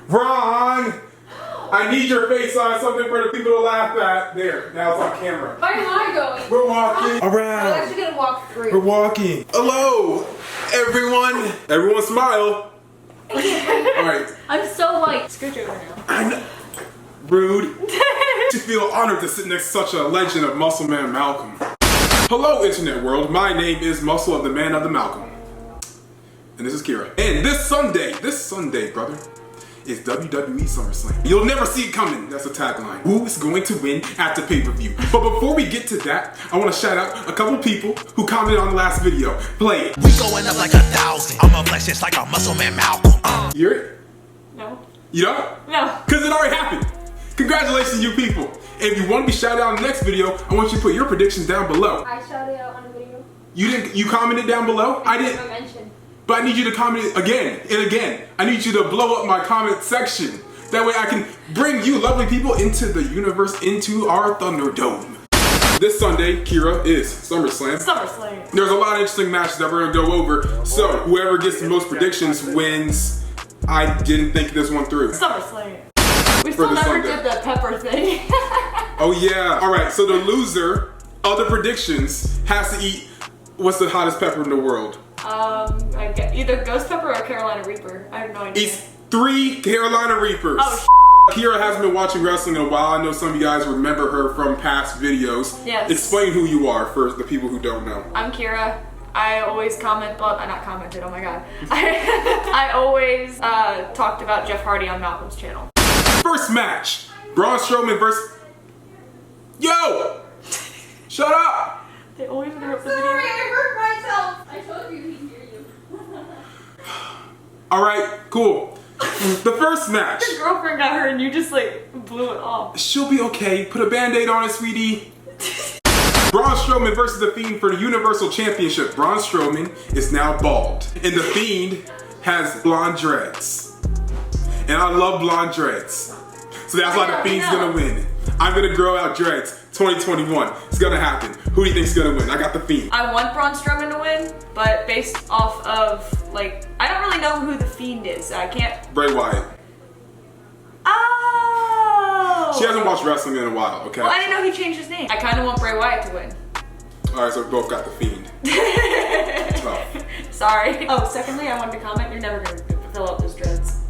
Braun! I need your face on something for the people to laugh at. There, now it's on camera. Where am I going? We're walking around. I'm actually gonna walk through. We're walking. Hello, everyone. Everyone smile. Alright. I'm so white. Scooch over now. I know. Rude. I feel honored to sit next to such a legend of Muscle Man Malcolm. Hello, internet world. My name is Muscle of the Man of the Malcolm. And this is Kira. And this Sunday, brother, is WWE SummerSlam. You'll never see it coming. That's a tagline. Who is going to win at the pay-per-view? But before we get to that, I want to shout out a couple people who commented on the last video. Play it. We going up like 1,000. I'm a flex just like a Muscle Man Malcolm. You hear it? No. You don't? No. Because it already happened. Congratulations, you people. And if you want to be shouted out in the next video, I want you to put your predictions down below. I shouted out on the video. You commented down below? I didn't. Mention. But I need you to comment again and again. I need you to blow up my comment section. That way I can bring you lovely people into the universe, into our Thunderdome. This Sunday, Kira, is SummerSlam. SummerSlam. There's a lot of interesting matches that we're gonna go over. So whoever gets the most predictions wins. I didn't think this one through. SummerSlam. We still never did the pepper thing. Oh yeah. Alright, so the loser of the predictions has to eat what's the hottest pepper in the world? I get either Ghost Pepper or Carolina Reaper. I have no idea. Eats 3 Carolina Reapers. Oh, Kira hasn't been watching wrestling in a while. I know some of you guys remember her from past videos. Yes. Explain who you are for the people who don't know. I'm Kira. I always comment, but I not commented, oh my god. I always talked about Jeff Hardy on Malcolm's channel. First match, Braun Strowman versus... Yo! Shut up! They always interrupt the video. Sorry, I hurt myself. I told you he'd hear you. Alright, cool. The first match. Your girlfriend got her and you just like blew it off. She'll be okay. Put a band-aid on it, sweetie. Braun Strowman versus The Fiend for the Universal Championship. Braun Strowman is now bald. And The Fiend has blonde dreads. And I love blonde dreads. So that's why The Fiend's gonna win. I'm gonna grow out dreads. 2021. It's gonna happen. Who do you think's gonna win? I got The Fiend. I want Braun Strowman to win, but based off of, like, I don't really know who The Fiend is. I can't... Bray Wyatt. Oh! She hasn't watched wrestling in a while, okay? Well, I didn't know he changed his name. I kind of want Bray Wyatt to win. Alright, so we both got The Fiend. Tough. Sorry. Oh, secondly, I wanted to comment, you're never gonna fill out those dreads.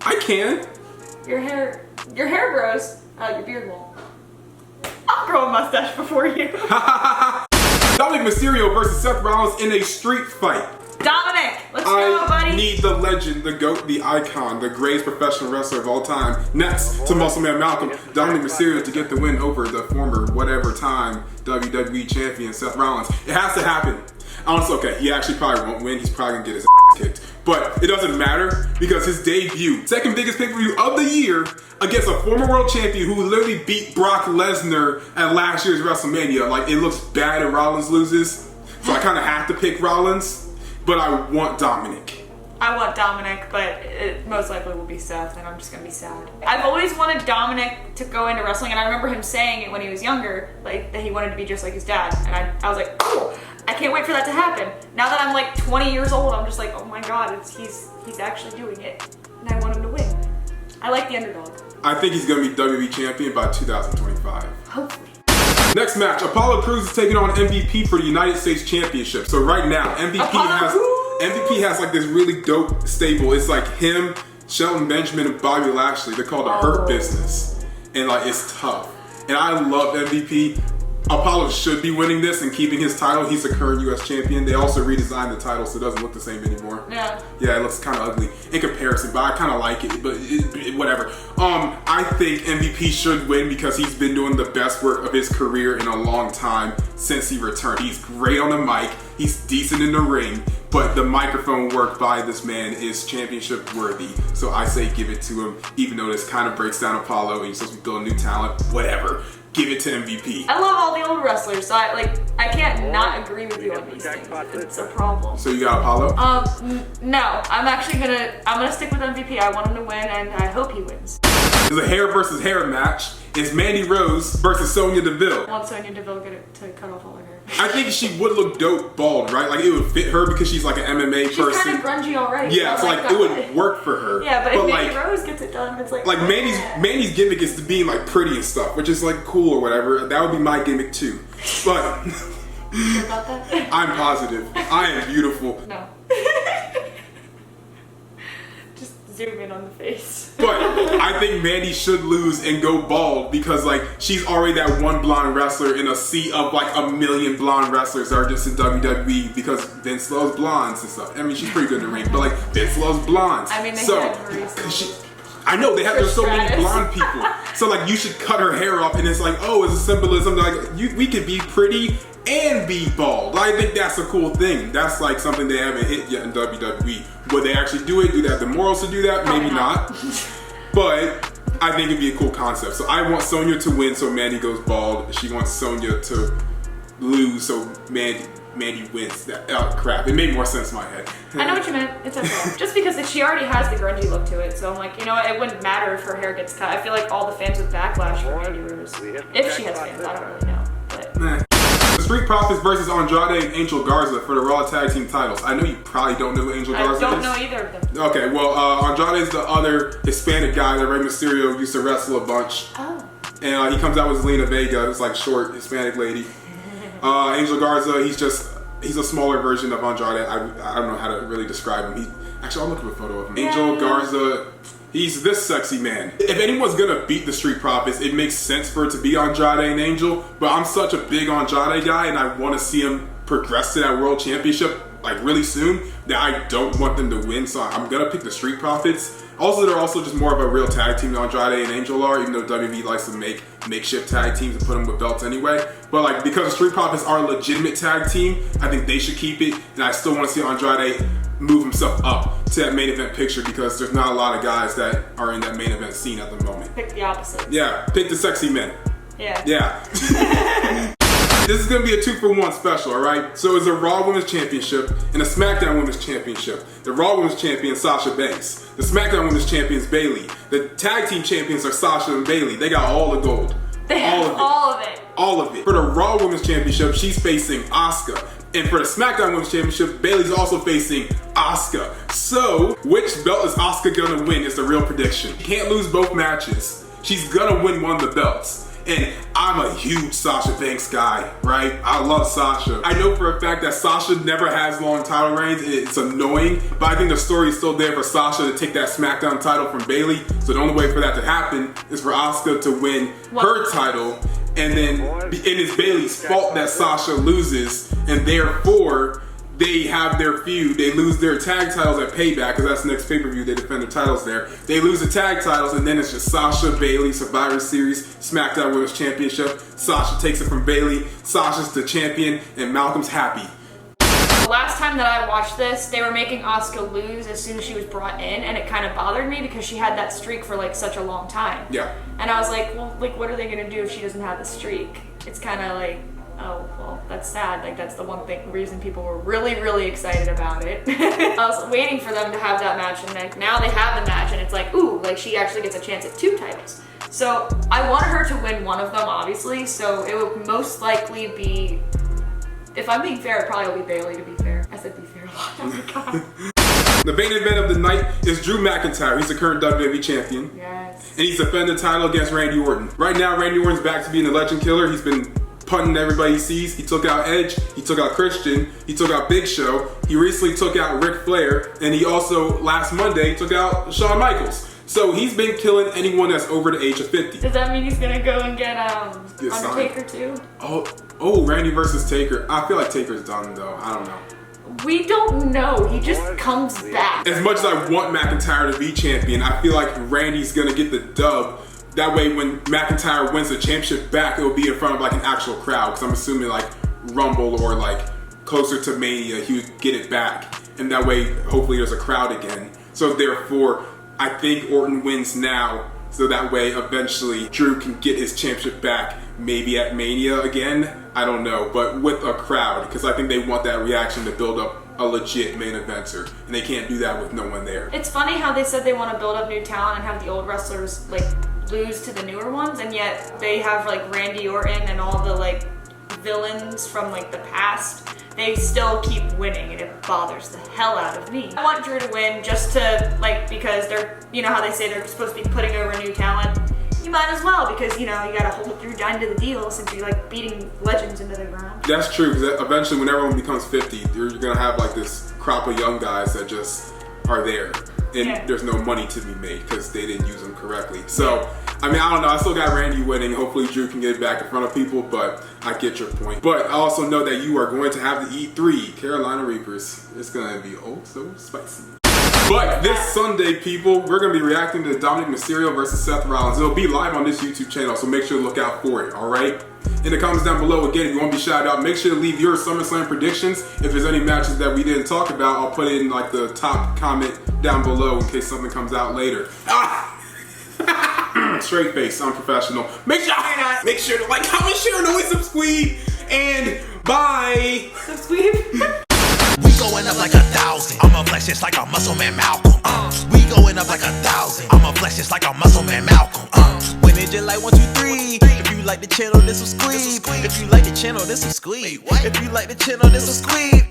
I can. Your hair grows. Your beard won't. I'll grow a mustache before you. Dominic Mysterio versus Seth Rollins in a street fight. Dominic, let's go, buddy. I need the legend, the GOAT, the icon, the greatest professional wrestler of all time, next to Muscle Man Malcolm, Dominic Mysterio, to get the win over the former whatever time WWE champion Seth Rollins. It has to happen. Honestly, okay, he actually probably won't win. He's probably gonna get his ass kicked. But it doesn't matter because his debut, second biggest pay-per-view of the year, against a former world champion who literally beat Brock Lesnar at last year's WrestleMania. Like, it looks bad if Rollins loses, so I kind of have to pick Rollins, but I want Dominic. I want Dominic, but it most likely will be Seth, and I'm just gonna be sad. I've always wanted Dominic to go into wrestling, and I remember him saying it when he was younger, like that he wanted to be just like his dad, and I was like, cool. I can't wait for that to happen. Now that I'm like 20 years old, I'm just like, oh my god, he's actually doing it, and I want him to win. I like the underdog. I think he's gonna be WWE champion by 2025. Hopefully. Next match, Apollo Crews is taking on MVP for the United States Championship. So right now, MVP has like this really dope stable. It's like him, Shelton Benjamin, and Bobby Lashley. They're called the Hurt Business. And like, it's tough. And I love MVP. Apollo should be winning this and keeping his title. He's the current US champion. They also redesigned the title so it doesn't look the same anymore. Yeah. Yeah, it looks kind of ugly in comparison, but I kind of like it, but whatever. I think MVP should win because he's been doing the best work of his career in a long time since he returned. He's great on the mic. He's decent in the ring, but the microphone work by this man is championship worthy. So I say give it to him, even though this kind of breaks down Apollo and he's supposed to be building new talent, whatever. Give it to MVP. I love all the old wrestlers, so I can't not agree with you on these things. It's a problem. So you got Apollo? No. I'm gonna stick with MVP. I want him to win, and I hope he wins. There's a hair versus hair match. It's Mandy Rose versus Sonya Deville. I want Sonya Deville to cut off all her hair. I think she would look dope bald, right? Like it would fit her because she's like an MMA She's person. kind of grungy already. Yeah, so like it would work for her. Yeah, but if Mandy like, Rose gets it done, it's like Mandy's gimmick is to being like pretty and stuff, which is like cool or whatever. That would be my gimmick too. But sure about that? I'm positive. I am beautiful. No. Just zoom in on the face. But I think Mandy should lose and go bald because like she's already that one blonde wrestler in a sea of like a million blonde wrestlers that are just in WWE because Vince loves blondes and stuff. I mean, she's pretty good in the ring, but like Vince loves blondes. I mean, they so had Marisa. I know they have there's so many Stratus. blonde people. So like you should cut her hair off and it's like, oh, it's a symbolism like we could be pretty and be bald. I think that's a cool thing. That's like something they haven't hit yet in WWE. Would they actually do it? Do they have the morals to do that? Maybe not. But I think it'd be a cool concept. So I want Sonya to win so Mandy goes bald. She wants Sonya to lose so Mandy wins. That crap. It made more sense in my head. I know what you meant. It's okay. Just because she already has the grungy look to it, so I'm like, you know what? It wouldn't matter if her hair gets cut. I feel like all the fans would backlash for Mandy Rose. If she has fans, I don't really know. But The Street Profits versus Andrade and Angel Garza for the Raw Tag Team titles. I know you probably don't know who Angel Garza is. I don't know either of them. Okay, well, Andrade is the other Hispanic guy that Rey Mysterio used to wrestle a bunch. Oh. And he comes out with Zelina Vega, who's like short Hispanic lady. Angel Garza, he's a smaller version of Andrade. I don't know how to really describe him. Actually, I'll look up a photo of him. Angel Garza, he's this sexy man. If anyone's gonna beat the Street Profits, it makes sense for it to be Andrade and Angel. But I'm such a big Andrade guy, and I want to see him progress to that World Championship like really soon. That I don't want them to win, so I'm gonna pick the Street Profits. Also, they're also just more of a real tag team than Andrade and Angel are, even though WWE likes to make makeshift tag teams and put them with belts anyway. But like, because the Street Profits are a legitimate tag team, I think they should keep it. And I still want to see Andrade move himself up to that main event picture because there's not a lot of guys that are in that main event scene at the moment. Pick the opposite. Yeah, pick the sexy men. Yeah. Yeah. This is going to be a 2-for-1 special, alright? So it's a Raw Women's Championship and a SmackDown Women's Championship. The Raw Women's Champion is Sasha Banks. The SmackDown Women's Champion is Bayley. The Tag Team Champions are Sasha and Bayley. They got all the gold. They have all of it. All of it. For the Raw Women's Championship, she's facing Asuka. And for the SmackDown Women's Championship, Bayley's also facing Asuka. So, which belt is Asuka gonna win is the real prediction. She can't lose both matches. She's gonna win one of the belts. And I'm a huge Sasha Banks guy, right? I love Sasha. I know for a fact that Sasha never has long title reigns, and it's annoying, but I think the story is still there for Sasha to take that SmackDown title from Bayley. So the only way for that to happen is for Asuka to win her title, and then it is Bayley's fault that Sasha loses, and therefore they have their feud. They lose their tag titles at Payback, because that's the next pay-per-view. They defend their titles there. They lose the tag titles, and then it's just Sasha, Bayley, Survivor Series, SmackDown Women's Championship. Sasha takes it from Bayley. Sasha's the champion, and Malcolm's happy. The last time that I watched this, they were making Asuka lose as soon as she was brought in, and it kind of bothered me because she had that streak for like such a long time. Yeah. And I was like, well, like, what are they gonna do if she doesn't have the streak? It's kind of like, oh, well, that's sad. Like, that's the one reason people were really, really excited about it. I was waiting for them to have that match, and like, now they have the match, and it's like, ooh, like, she actually gets a chance at 2 titles. So I want her to win one of them, obviously, so it would most likely be, if I'm being fair, it probably will be Bayley, to be fair. I said be fair a lot. Oh my god. The main event of the night is Drew McIntyre. He's the current WWE champion. Yes. And he's defending the title against Randy Orton. Right now, Randy Orton's back to being the legend killer. He's been punting everybody he sees. He took out Edge, he took out Christian, he took out Big Show, he recently took out Ric Flair, and he also, last Monday, took out Shawn Michaels. So he's been killing anyone that's over the age of 50. Does that mean he's gonna go and get Undertaker too? Oh, Randy versus Taker. I feel like Taker's done though. I don't know. We don't know. He just comes back. As much as I want McIntyre to be champion, I feel like Randy's gonna get the dub. That way when McIntyre wins the championship back, it will be in front of like an actual crowd. Because I'm assuming like Rumble or like closer to Mania, he would get it back. And that way, hopefully there's a crowd again. So therefore, I think Orton wins now. So that way, eventually, Drew can get his championship back. Maybe at Mania again. I don't know. But with a crowd. Because I think they want that reaction to build up a legit main eventer. And they can't do that with no one there. It's funny how they said they want to build up new talent and have the old wrestlers like lose to the newer ones, and yet they have like Randy Orton and all the like villains from like the past, they still keep winning, and it bothers the hell out of me. I want Drew to win just to, like, because they're, you know how they say they're supposed to be putting over new talent? You might as well, because, you know, you gotta hold Drew down to the deal since you're, like, beating legends into the ground. That's true, because eventually when everyone becomes 50, you're gonna have, like, this crop of young guys that just are there. And there's no money to be made because they didn't use them correctly. So, I mean, I don't know. I still got Randy winning. Hopefully Drew can get it back in front of people, but I get your point. But I also know that you are going to have to eat 3 Carolina Reapers. It's going to be oh so spicy. But this Sunday, people, we're going to be reacting to Dominic Mysterio versus Seth Rollins. It'll be live on this YouTube channel, so make sure to look out for it, all right? In the comments down below, again, if you want to be shouted out, make sure to leave your SummerSlam predictions. If there's any matches that we didn't talk about, I'll put it in like the top comment down below in case something comes out later. Straight face, unprofessional. Make sure to like, comment, share, and always subscribe. And bye. Subscribe. We going up like 1,000. I'ma flex just like a muscle man Malcolm. We going up like 1,000. I'ma flex just like a muscle man Malcolm. When it just like 1, 2, 3. If you like the channel, this will squeeze. If you like the channel, this will squeeze. If you like the channel, this will squeeze.